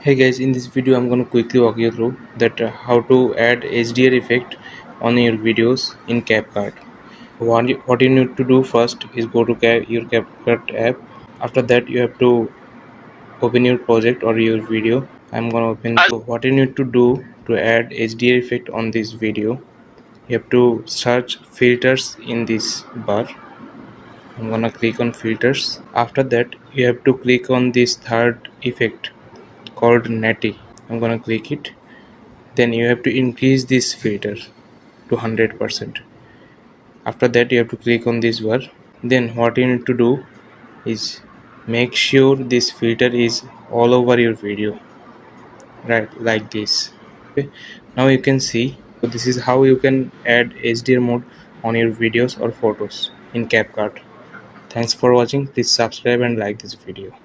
Hey guys, in this video I'm going to quickly walk you through that how to add HDR effect on your videos in CapCut. What you need to do first is go to your CapCut app. After that you have to open your project or your video. I'm going to open. So what you need to do to add HDR effect on this video, you have to search filters in this bar. I'm going to click on filters. After that you have to click on this third effect called Natty. I'm going to click it. Then you have to increase this filter to 100%. After that you have to click on this bar. Then what you need to do is make sure this filter is all over your video, right, like this. Okay, now you can see, so this is how you can add HDR mode on your videos or photos in CapCut. Thanks for watching. Please subscribe and like this video.